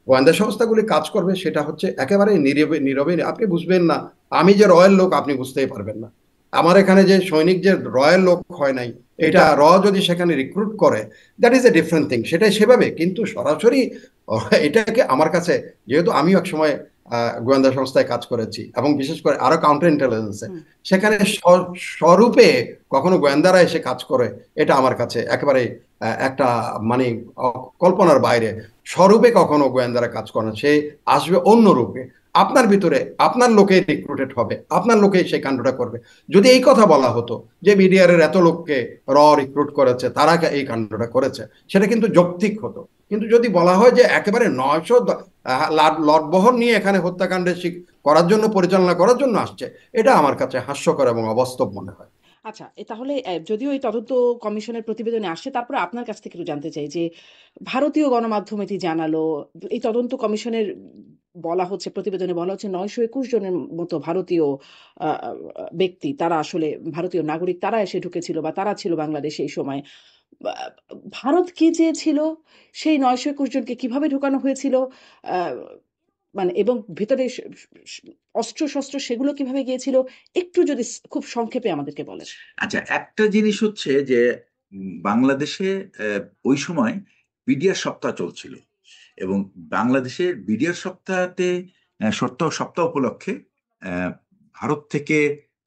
গোয়েন্দা সংস্থাগুলি কাজ করবে সেটা হচ্ছে একেবারে নীরবে নীরবে, আপনি বুঝবেন না। আমি যে রয়্যাল লোক আপনি বুঝতেই পারবেন না। আমার এখানে যে সৈনিক যে রয়্যাল লোক হয় নাই, এটা যদি সেখানে রিক্রুট করে, that is a different thing, সেটাই সেভাবে। কিন্তু সরাসরি এটাকে আমার কাছে, যেহেতু আমিও এক সময় গোয়েন্দা সংস্থায় কাজ করেছি, এবং বিশেষ করে আরো কাউন্টার ইন্টেলিজেন্সে, সেখানে স্বরূপে কখনো গোয়েন্দারা এসে কাজ করে, এটা আমার কাছে একেবারে একটা মানে কল্পনার বাইরে। স্বরূপে কখনো গোয়েন্দারা কাজ করে না, সে আসবে অন্য রূপে। আপনার ভিতরে আপনার লোকেই রিক্রুটেড হবে, আপনার লোকেই সেই কাণ্ডটা করবে। যদি এই কথা বলা হতো যে বিডিআর এর এত লোককে রিক্রুট করেছে, তারা এই কাণ্ডটা করেছে, সেটা কিন্তু যৌক্তিক হতো। কিন্তু যদি বলা হয় যে একেবারে 900 লটবহর নিয়ে এখানে হত্যাকাণ্ডে করার জন্য, পরিচালনা করার জন্য আসছে, এটা আমার কাছে হাস্যকর এবং অবাস্তব মনে হয়। আচ্ছা, তাহলে যদিও এই তদন্ত কমিশনের প্রতিবেদনে আসছে, তারপরে আপনার কাছ থেকে একটু জানতে চাই যে ভারতীয় গণমাধ্যম এটি জানালো, এই তদন্ত কমিশনের বলা হচ্ছে, প্রতিবেদনে বলা হচ্ছে 921 জনের মতো ভারতীয় ব্যক্তি, তারা আসলে ভারতীয় নাগরিক, তারা এসে ঢুকেছিল বা তারা ছিল বাংলাদেশে এই সময়। বা- ভারত কি চেয়েছিল, সেই 921 জনকে কিভাবে ঢোকানো হয়েছিল, আহ, মানে এবং ভিতরে অস্ত্র শস্ত্র সেগুলো কিভাবে গিয়েছিল, একটু যদি খুব সংক্ষেপে আমাদেরকে বলেন। আচ্ছা, একটা জিনিস হচ্ছে যে বাংলাদেশে ওই সময় বিডিআর সপ্তাহ চলছিল, এবং বাংলাদেশের বিডিআর সপ্তাহতে সপ্তাহ উপলক্ষে আহ, ভারত থেকে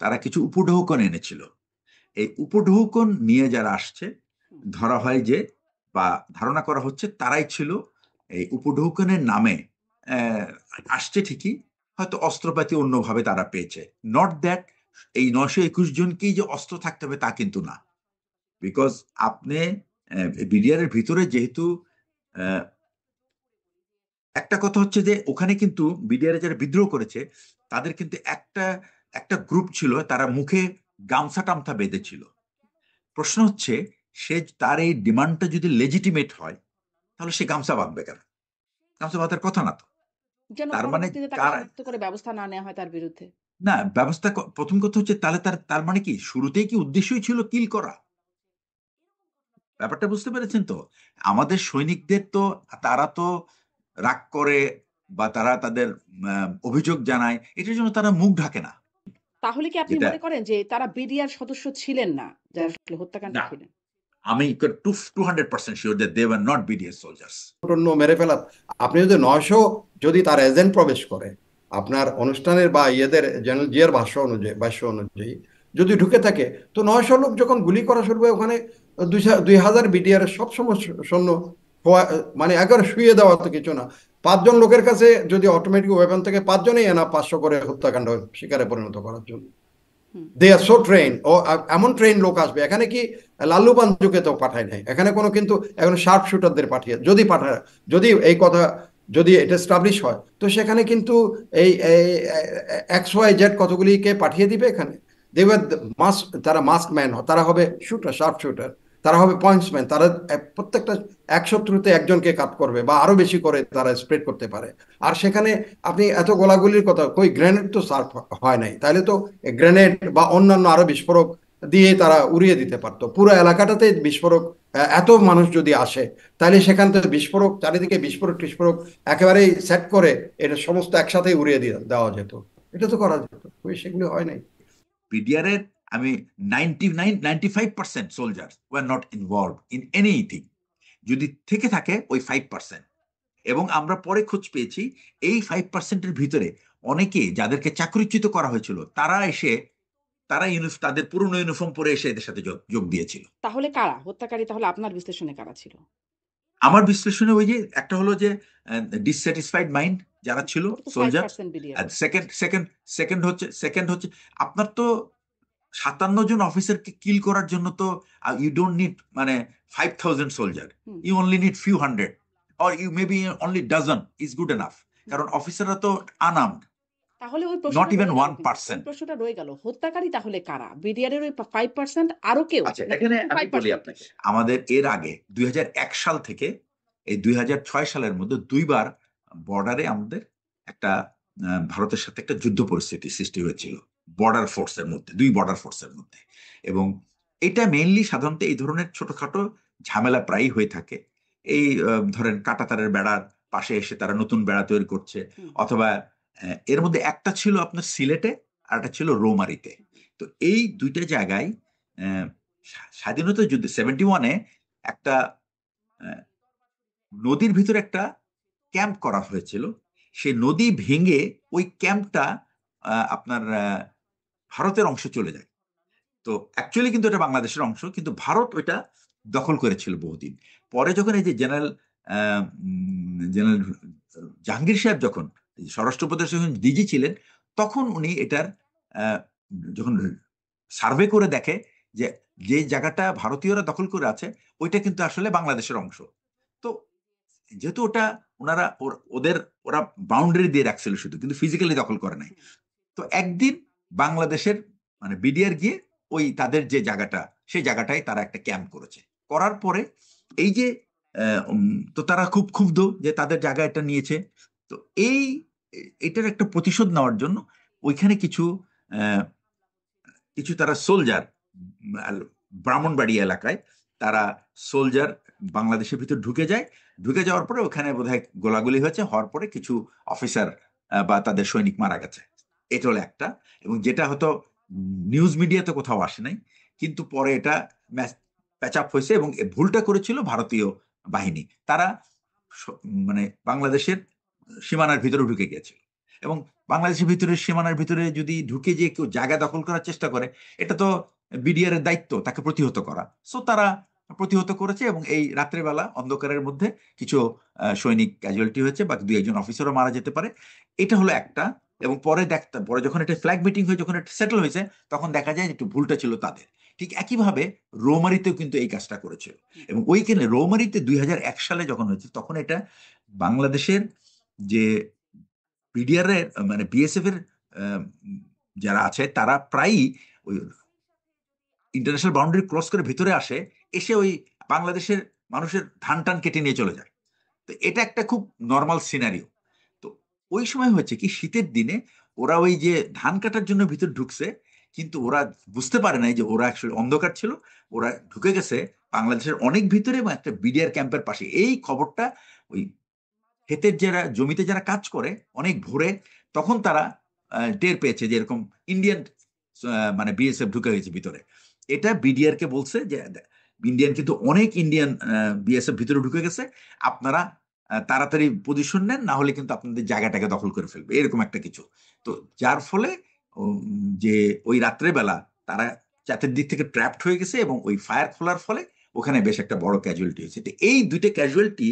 তারা কিছু উপঢৌকন এনেছিল। এই উপঢৌকন নিয়ে যারা আসছে, ধরা হয় যে, বা ধারণা করা হচ্ছে তারাই ছিল এই উপঢৌকনের নামে আহ, আসছে ঠিকই, হয়তো অস্ত্রপাতি অন্যভাবে তারা পেয়েছে। নট দ্যাট এই 921 জনকেই যে অস্ত্র থাকতে হবে তা কিন্তু না। বিকজ আপনি বিডিআর এর ভিতরে যেহেতু আহ, একটা কথা হচ্ছে যে ওখানে কিন্তু বিডিআর যারা বিদ্রোহ করেছে তাদের কিন্তু একটা একটা গ্রুপ ছিল, তারা মুখে গামছা টামছা বেঁধেছিল। প্রশ্ন হচ্ছে, সে তার এই ডিমান্ডটা যদি লেজিটিমেট হয়, তাহলে সে গামছা বাঁধবে কেন? গামছা বাঁধার কথা না তো। যেন তার মানে পরবর্তীতে তাকে কার শনাক্ত করে ব্যবস্থা না নেওয়া হয় তার বিরুদ্ধে। না ব্যবস্থা প্রথম কথা হচ্ছে, তাহলে তার তার মানে কি শুরুতেই কি উদ্দেশ্যই ছিল কিল করা? ব্যাপারটা বুঝতে পেরেছেন তো? আমাদের সৈনিকদের তো, তারা তো রাগ করে বা তারা তাদের অভিযোগ জানায়, এটার জন্য তারা মুখ ঢাকে না। তাহলে কি আপনি যেটা মনে করেন যে তারা বিডিআর সদস্য ছিলেন না, যারা আসলে হত্যাকাণ্ডে না, ছিলেন? আমি 200% sure that they were not BDS soldiers. অন্য মেরে ফেলা, আপনি যদি 900 যদি তার এজেন্ট প্রবেশ করে আপনার অনুষ্ঠানের বা ইয়েদের জেনারেল জিয়ার ভাষ্য অনুযায়ী যদি ঢুকে থাকে, তো 900 লোক যখন গুলি করা শুরু হয় ওখানে 2000 বিডিআর সব সময় সৈন্য মানে একবার শুয়ে দেওয়া তো কিছু না। 5 জন লোকের কাছে যদি অটোমেটিক ওয়েপন থেকে 5 জনেই এনা 500 করে হত্যাকাণ্ড শিকারে পরিণত করার জন্য। হুম। দে আর সো ট্রেন। ও এমন ট্রেন লোক আসবে এখানে, কি লাল্লু পাঞ্জুকে তো পাঠায় নাই এখানে কোনো, কিন্তু এখন শার্প শুটারদের পাঠিয়ে যদি পাঠায়, যদি এই কথা যদি এটা এস্টাবলিশ হয়, তো সেখানে কিন্তু এই XYZ কতগুলিকে পাঠিয়ে দিবে এখানে। দেবে মাস্ক, তারা মাস্ক ম্যান, তারা হবে শুটার, শার্প শুটার, তারা হবে পয়েন্টসম্যান, তারা প্রত্যেকটা 100 একজনকে কাট করবে বা আরো বেশি করে তারা স্প্রেড করতে পারে। আর সেখানে আপনি এত গোলাগুলির কথা, কই গ্রেনেড তো সার্ভ হয় নাই, তাহলে তো গ্রেনেড বা অন্যান্য আরো বিস্ফোরক দিয়ে তারা উড়িয়ে দিতে পারতো পুরো এলাকাটাতে বিস্ফোরক। এত মানুষ যদি আসে, তাহলে সেখান থেকে বিস্ফোরক, চারিদিকে বিস্ফোরক টিস্ফোরক একেবারেই সেট করে এটা সমস্ত একসাথে উড়িয়ে দেওয়া যেত। এটা তো করা যেত, সেগুলো হয় নাই। বিডিআর এর আমি 95% soldier were not involve in anything. যদি থেকে থাকে ওই 5%, এবং আমরা পরে খোঁজ পেয়েছি এই 5%-এর ভিতরে অনেকে যাদেরকে চাকরিচ্যুত করা হয়েছিল, তারা এসে তারা তাদের পুরনো ইউনিফর্ম পরে এসে এদের সাথে যোগ দিয়েছিল। তাহলে কারা হত্যাকারী, তাহলে আপনার বিশ্লেষণে কারা ছিল? আমার বিশ্লেষণে ওই যে একটা হলো যে ডিসস্যাটিসফাইড মাইন্ড যারা ছিল ওটা তো সোলজার। 5% বিডিআর। আর সেকেন্ড হচ্ছে 57 জন অফিসারকে কিল করার জন্য তো ইউ ডোন্ট নিড মানে 5000 soldier, hmm. You only need few hundred, or you maybe only dozen is good enough. কারণ অফিসাররা তো আনআর্মড, তাহলে ওই নট প্রশ্নটা ইভেন রয়ে গেল, কিন্তু ওই 1%। প্রশ্নটা রয়ে গেল, হত্যাকারী তাহলে কারা? বিডিআর এর ওই 5%, আরো কেউ? আচ্ছা, এখানে আমি বলি 5%? আপনাকে, আমাদের এর আগে 2001 সাল থেকে এই 2006 সালের মধ্যে দুইবার বর্ডারে আমাদের একটা ভারতের সাথে একটা যুদ্ধ পরিস্থিতি সৃষ্টি হয়েছিল বর্ডার ফোর্সের মধ্যে, দুই বর্ডার ফোর্সের মধ্যে। এবং এটা মেইনলি সাধারণত এই ধরনের ছোটখাটো ঝামেলা প্রায়ই হয়ে থাকে। এই ধরেন কাঁটাতারের বেড়ার পাশে এসে তারা নতুন বেড়া তৈরি করছে, হুম। অথবা এর মধ্যে একটা ছিল আপনার সিলেটে আর একটা ছিল রৌমারিতে। তো এই দুইটা জায়গায় আহ, স্বাধীনতা যুদ্ধে 71-এ একটা নদীর ভিতরে একটা ক্যাম্প করা হয়েছিল। সেই নদী ভেঙে ওই ক্যাম্পটা আপনার ভারতের অংশে চলে যায়। তো অ্যাকচুয়ালি কিন্তু এটা বাংলাদেশের অংশ, কিন্তু ভারত ওইটা দখল করেছিল বহুদিন। পরে যখন এই যে জেনারেল জাহাঙ্গীর সাহেব যখন স্বরাষ্ট্র উপদেষ্টা যখন ডিজি ছিলেন, তখন উনি এটার যখন সার্ভে করে দেখে যে যে জায়গাটা ভারতীয়রা দখল করে আছে ওইটা কিন্তু আসলে বাংলাদেশের অংশ। তো যেহেতু ওটা ওরা বাউন্ডারি দিয়ে রাখছিল শুধু, কিন্তু ফিজিক্যালি দখল করে নাই। তো একদিন বাংলাদেশের মানে বিডিআর গিয়ে ওই তাদের যে জায়গাটা, সেই জায়গাটায় তারা একটা ক্যাম্প করেছে। করার পরে এই যে তো তারা খুব ক্ষুব্ধ যে তাদের জায়গা এটা নিয়েছে। তো এটার একটা প্রতিশোধ নেওয়ার জন্য ওইখানে কিছু তারা সোলজার, ব্রাহ্মণবাড়িয়া এলাকায় তারা সোলজার বাংলাদেশের ভিতর ঢুকে যাওয়ার পরে ওখানে বোধহয় গোলাগুলি হয়েছে, হওয়ার পরে কিছু অফিসার বা তাদের সৈনিক মারা গেছে। এটা হলো একটা, এবং যেটা হয়তো নিউজ মিডিয়াতে কোথাও আসে নাই, কিন্তু পরে এটা প্যাচ আপ হয়েছে এবং ভুলটা করেছিল ভারতীয় বাহিনী। তারা মানে বাংলাদেশের সীমানার ভিতরে ঢুকে গিয়েছিল, এবং বাংলাদেশের ভিতরে সীমানার ভিতরে যদি ঢুকে যে কেউ জায়গা দখল করার চেষ্টা করে, এটা তো বিডিআর এর দায়িত্ব তাকে প্রতিহত করা। সো তারা প্রতিহত করেছে, এবং এই রাত্রেবেলা অন্ধকারের মধ্যে কিছু সৈনিক ক্যাজুয়ালিটি হয়েছে, বা দুই একজন অফিসারও মারা যেতে পারে। এটা হলো একটা। এবং পরে যখন এটা ফ্ল্যাগ মিটিং হয়ে যখন এটা সেটেল হয়েছে, তখন দেখা যায় একটু ভুলটা ছিল তাদের। ঠিক একইভাবে রৌমারিতেও কিন্তু এই কাজটা করেছিল, এবং ওইখানে রৌমারিতে 2001 সালে যখন হয়েছে, তখন এটা বাংলাদেশের যে বিডিআর এর মানে বিএসএফ এর যারা আছে তারা প্রায়ই ওই ইন্টারন্যাশনাল বাউন্ডারি ক্রস করে ভিতরে এসে ওই বাংলাদেশের মানুষের ধান টান কেটে নিয়ে চলে যায়। তো এটা একটা খুব নর্মাল সিনারিও। তো ওই সময় হচ্ছে কি, শীতের দিনে ওরা ওই যে ধান কাটার জন্য ভিতরে ঢুকছে, কিন্তু ওরা বুঝতে পারে নাই যে ওরা অ্যাকচুয়ালি অন্ধকার ছিল। ওরা ঢুকে গেছে বাংলাদেশের অনেক ভিতরে এবং একটা বিডিআর ক্যাম্পের পাশে। এই খবরটা ওই ক্ষেতের জমিতে যারা কাজ করে অনেক ভোরে, তখন তারা টের পেয়েছে যে এরকম ইন্ডিয়ান মানে বিএসএফ ঢুকে হয়েছে ভিতরে। এটা বিডিআর কে বলছে যে ইন্ডিয়ান কিন্তু অনেক ইন্ডিয়ান বিএসএফ ভিতরে ঢুকে গেছে, আপনারা তাড়াতাড়ি পজিশন নেন, না হলে কিন্তু আপনাদের জায়গাটাকে দখল করে ফেলবে, এরকম একটা কিছু। তো যার ফলে যে ওই রাত্রেবেলা তারা চাতের দিক থেকে ট্র্যাপড হয়ে গেছে, এবং ওই ফায়ার খোলার ফলে ওখানে বেশ একটা বড় ক্যাজুয়ালিটি হয়েছে। তো এই দুইটা ক্যাজুয়ালিটি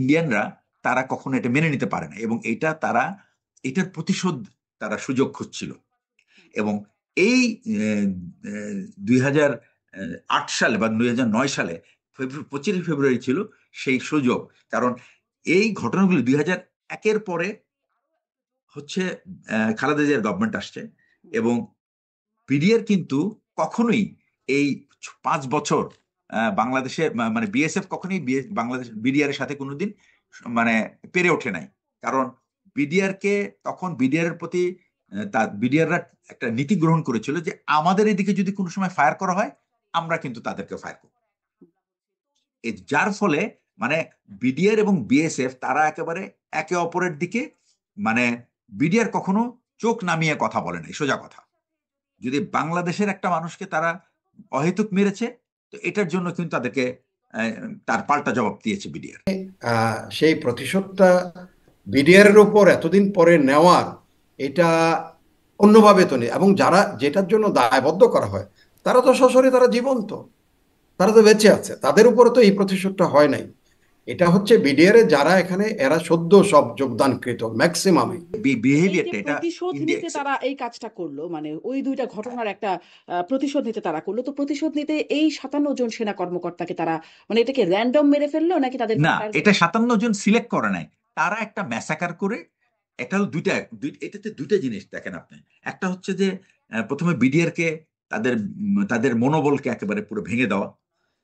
ইন্ডিয়ানরা তারা কখনো এটা মেনে নিতে পারে না, এবং এটার প্রতিশোধ তারা সুযোগ খুঁজছিল। এবং এই 2008 সালে বা 2009 সালে 25 ফেব্রুয়ারি ছিল সেই সুযোগ। কারণ এই ঘটনাগুলি 2001-এর পরে হচ্ছে খালেদা জিয়ার গভর্নমেন্ট আসছে, এবং বিডিআর কিন্তু কখনোই এই 5 বছর বাংলাদেশের মানে বিএসএফ কখনোই বাংলাদেশ বিডিআর এর সাথে কোনোদিন মানে পেরে ওঠে নাই। কারণ তখন বিডিআর এর প্রতি বিডিআররা একটা নীতি গ্রহণ করেছিল যে আমাদের এদিকে যদি কোনো সময় ফায়ার করা হয়, আমরা কিন্তু তাদেরকে ফায়ার করব। যার ফলে মানে বিডিআর এবং বিএসএফ তারা একেবারে একে অপরের দিকে, মানে বিডিআর কখনো চোখ নামিয়ে কথা বলে নাই, সোজা কথা। যদি বাংলাদেশের একটা মানুষকে তারা অহেতুক মেরেছে, তো এটার জন্য কিন্তু তাদেরকে তার পাল্টা জবাব দিয়েছে বিডিআর। সেই প্রতিশোধটা বিডিআর এর উপর এতদিন পরে নেওয়ার, এটা অন্যভাবে তো নেই। এবং যারা যেটার জন্য দায়বদ্ধ করা হয় তারা তো সশরীরে তারা জীবন্ত, তারা তো বেঁচে আছে, তাদের উপরে তো এই প্রতিশোধটা হয় নাই। এটা হচ্ছে বিডিআর এ যারা এখানে এরা সদ্য সব যোগদানকৃত ম্যাক্সিমামে বিহেভিয়ারটা এটা প্রতিশোধ নিতে তারা এই কাজটা করলো, মানে ওই দুইটা ঘটনার একটা প্রতিশোধ নিতে তারা করলো। তো প্রতিশোধ নিতে এই 57 জন সেনা কর্মকর্তাকে তারা মানে এটাকে র্যান্ডম মেরে ফেললো নাকি তাদের না, এটা 57 জন সিলেক্ট করে নাই, তারা একটা ম্যাসাকার করে। এটা হলো এটাতে দুইটা জিনিস দেখেন আপনি। একটা হচ্ছে যে প্রথমে বিডিআর কে তাদের মনোবলকে একেবারে পুরো ভেঙে দেওয়া,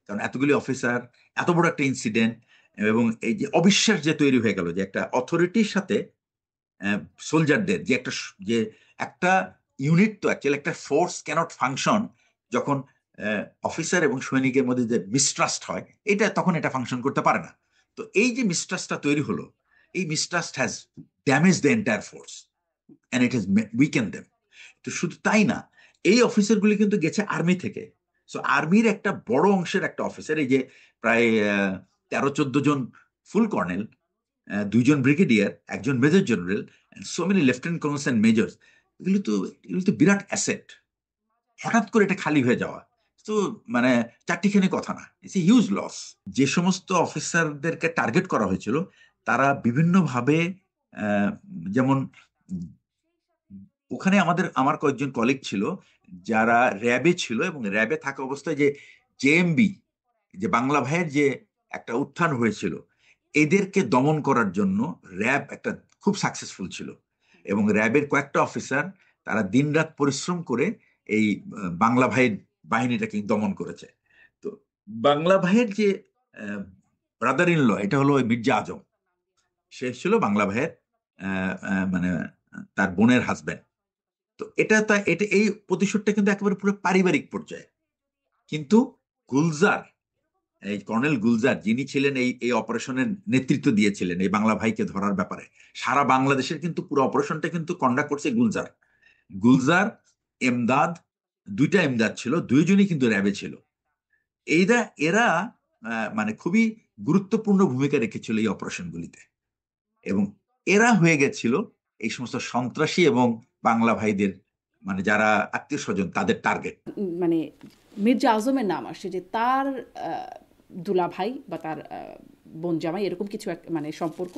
কারণ এতগুলি অফিসার, এত বড় একটা ইনসিডেন্ট, এবং এই যে অবিশ্বাস যে তৈরি হয়ে গেল যে একটা অথরিটির সাথে সোলজারদের যে একটা ইউনিট, তো অ্যাকচুয়ালি একটা ফোর্স ক্যানট ফাংশন যখন অফিসার এবং সৈনিকের মধ্যে যে মিসট্রাস্ট হয়, তখন এটা ফাংশন করতে পারে না। তো এই যে মিসট্রাস্টটা তৈরি হলো, এই mistrust has damage the entire force and it has weakened them. তো শুধু তাই না, এই অফিসারগুলি কিন্তু গেছে আর্মি থেকে। সো আর্মির একটা বড় অংশের একটা অফিসার, এই যে প্রায় 13-14 জন ফুল কর্নেল, 2 জন ব্রিগেডিয়ার, 1 জন major general, so many lieutenant colonels and majors, এগুলো তো বিরাট অ্যাসেট। হঠাৎ করে এটা খালি হয়ে যাওয়া তো মানে চারটিখানি কথা না, ইটস এ হিউজ লস। যে সমস্ত অফিসারদেরকে টার্গেট করা হয়েছিল তারা বিভিন্নভাবে যেমন ওখানে আমার কয়েকজন কলিগ ছিল যারা র্যাবে ছিল, এবং র্যাবে থাকা অবস্থায় যে জেএমবি, যে বাংলা ভাইয়ের যে একটা উত্থান হয়েছিল, এদেরকে দমন করার জন্য র্যাব একটা খুব সাকসেসফুল ছিল, এবং র্যাবের কয়েকটা অফিসার তারা দিনরাত পরিশ্রম করে এই বাংলা ভাইয়ের বাহিনীটাকে দমন করেছে। তো বাংলা ভাইয়ের যে ব্রাদার ইন ল, এটা হলো মির্জা আজম, সে ছিল বাংলা ভাইয়ের মানে তার বোনের হাজবেন্ড। তো এটা এই প্রতিশোধটা কিন্তু একেবারে পুরো পারিবারিক পর্যায়ে। কিন্তু গুলজার, এই কর্নেল গুলজার, যিনি ছিলেন এই অপারেশনের নেতৃত্ব দিয়েছিলেন এই বাংলা ভাইকে ধরার ব্যাপারে, সারা বাংলাদেশের কিন্তু পুরো অপারেশনটা কিন্তু কন্ডাক্ট করছে গুলজার এমদাদ, দুইটা এমদাদ ছিল, দুইজনই কিন্তু র্যাবে ছিল। এরা মানে খুবই গুরুত্বপূর্ণ ভূমিকা রেখেছিল এই অপারেশনগুলিতে, এবং এরা হয়ে গেছিল এই সমস্ত সন্ত্রাসী এবং বাংলা ভাইদের, মানে যারা আত্মীয় স্বজন, তাদের টার্গেট। মানে মির্জা আজমের নাম আসছে যে তার দুলাভাই বা তার বোন জামাই এরকম কিছু মানে সম্পর্ক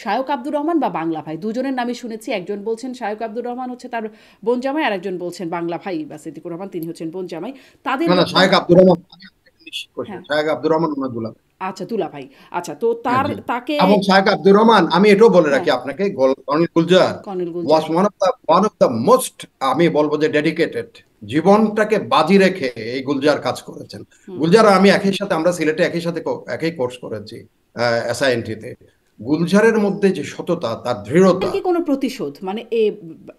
শায়ক আব্দুর রহমান বা বাংলা ভাই, দুজনের নামই শুনেছি। একজন বলছেন শায়ক আব্দুর রহমান হচ্ছে তার বোন জামাই, আর একজন বলছেন বাংলা ভাই বা সিদ্দিকুর রহমান তিনি হচ্ছেন বোন জামাই। তাদের শায়ক আব্দুর রহমান, হ্যাঁ, শায়ক আব্দুর রহমান ওনার দুলাভাই। আচ্ছা, দুলাভাই। আচ্ছা, তো তাকে এবং শায়ক আব্দুর রহমান, আমি এটাও বলে রাখি হ্যাঁ, আপনাকে, colonel Gulzar colonel was Gulzar one of the most, আমি বলবো যে ডেডিকেটেড, জীবনটাকে বাজি রেখে এই গুলজার কাজ করেছেন। গুলজার আর আমি একই সাথে, আমরা সিলেটে একই কোর্স করেছি এসআইএনটিতে। গুলজারের মধ্যে যে সততা, তার দৃঢ়তা, কি কোনো প্রতিশোধ, মানে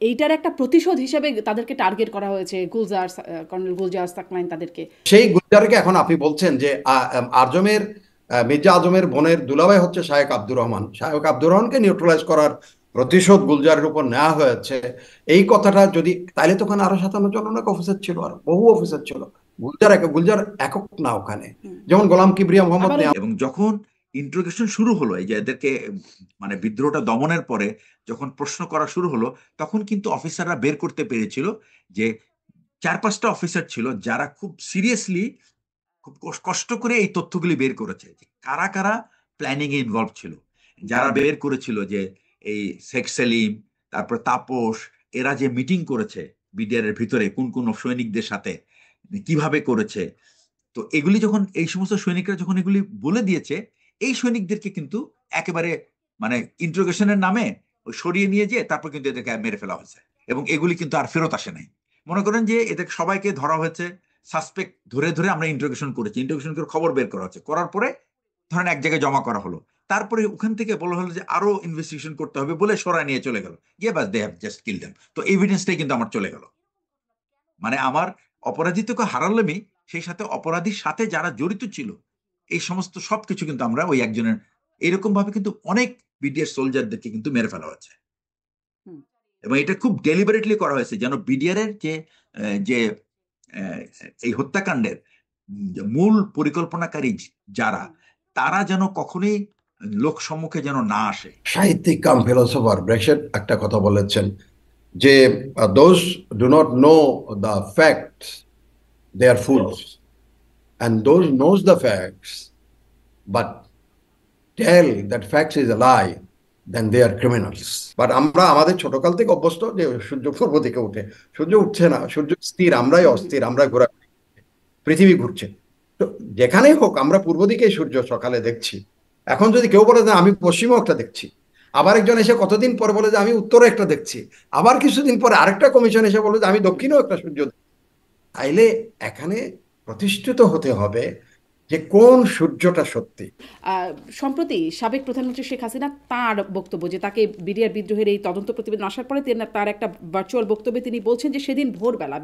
এইটার একটা প্রতিশোধ হিসেবে তাদেরকে টার্গেট করা হয়েছে, গুলজার, কর্নেল গুলজার সাকলাইন, তাদেরকে। সেই গুলজারকে এখন আপনি বলছেন যে মির্জা আজমের বোনের দুলাভাই হচ্ছে শায়ক আব্দুর রহমান। শায়ক আব্দুর রহমানকে নিউট্রালাইজ করার প্রতিশোধ গুলজারের উপর নেওয়া হয়েছে, এই কথাটা যদি, তাইলে তো ওখানে আরো 57 জন অনেক অফিসার ছিল, আর বহু অফিসার ছিল। গুলজার একক না ওখানে, যেমন গোলাম কিবরিয়া মোহাম্মদ। এবং যখন ইন্টারোগেশন শুরু হলো, এই যে এদেরকে মানে বিদ্রোহটা দমনের পরে যখন প্রশ্ন করা শুরু হলো, তখন কিন্তু অফিসাররা বের করতে পেরেছিল যে 4-5টা অফিসার ছিল যারা খুব সিরিয়াসলি, খুব কষ্ট করে এই তথ্যগুলি বের করেছে, যে কারা কারা প্ল্যানিং এ ইনভলভ ছিল। যারা বের করেছিল যে এই শেখ সেলিম, তারপর তাপস, এরা যে মিটিং করেছে বিডিআর এর ভিতরে কোন কোন সৈনিকদের সাথে কিভাবে করেছে, তো এগুলি যখন এই সমস্ত সৈনিকরা যখন এগুলি বলে দিয়েছে, এই সৈনিকদেরকে কিন্তু একেবারে মানে ইন্টারোগেশনের নামে সরিয়ে নিয়ে যেয়ে তারপর কিন্তু এদেরকে মেরে ফেলা হয়েছে, এবং এগুলি কিন্তু আর ফেরত আসে নাই। মনে করেন যে এদের সবাইকে ধরা হয়েছে, সাসপেক্ট ধরে ধরে আমরা ইন্টারোগেশন করেছি, ইন্টারোগেশন করে খবর বের করা হচ্ছে, করার পরে ধরেন এক জায়গায় জমা করা হলো, তারপরে ওখান থেকে বলা হলো যে আরো ইনভেস্টিগেশন করতে হবে বলে সরাই নিয়ে চলে গেল, বাস they have just kill them. তো এভিডেন্সটাই কিন্তু আমার চলে গেল, মানে আমার অপরাধী তো হারালামই, সেই সাথে অপরাধীর সাথে যারা জড়িত ছিল এই সমস্ত সবকিছু কিন্তু আমরা ওই একজনের, এরকম ভাবে কিন্তু অনেক বিডিআর সোলজারদেরকে কিন্তু মেরে ফেলা হয়েছে, এবং এটা খুব ডেলিবারেটলি করা হয়েছে যেন বিডিআর এর যে এই হত্যাকাণ্ডের মূল পরিকল্পনাকারী যারা, তারা যেন কখনোই লোক সম্মুখে যেন না আসে। সাহিত্যিক কাম ফিলোসোফার ব্রেশেট একটা কথা বলেছেন যে those do not know the facts they are fools, and those knows the facts but tell that facts is a lie, then they are criminals. But আমরা আমাদের ছোটকাল থেকে অভ্যস্ত যে সূর্য পূর্ব দিকে উঠে, সূর্য উঠছে না, সূর্য স্থির, আমরাই অস্থির, আমরা ঘোরা, পৃথিবী ঘুরছে। তো যেখানেই হোক আমরা পূর্ব দিকে সূর্য সকালে দেখছি। এখন যদি কেউ বলে যে আমি পশ্চিমও একটা দেখছি, আবার একজন এসে কতদিন পরে বলে যে আমি উত্তরে একটা দেখছি, আবার কিছুদিন পরে আরেকটা কমিশন এসে বলে যে আমি দক্ষিণেও একটা সূর্য দেখছি, তাইলে এখানে প্রতিষ্ঠিত হতে হবে যে কোন সূর্যটা সত্যি। সম্প্রতি সাবেক প্রধানমন্ত্রী শেখ হাসিনা তার বক্তব্য, যে তাকে বিডিআর বিদ্রোহের এই তদন্ত প্রতিবেদন আসার পরে তার একটা ভার্চুয়াল বক্তব্যে তিনি বলছেন যে সেদিন ভোরবেলা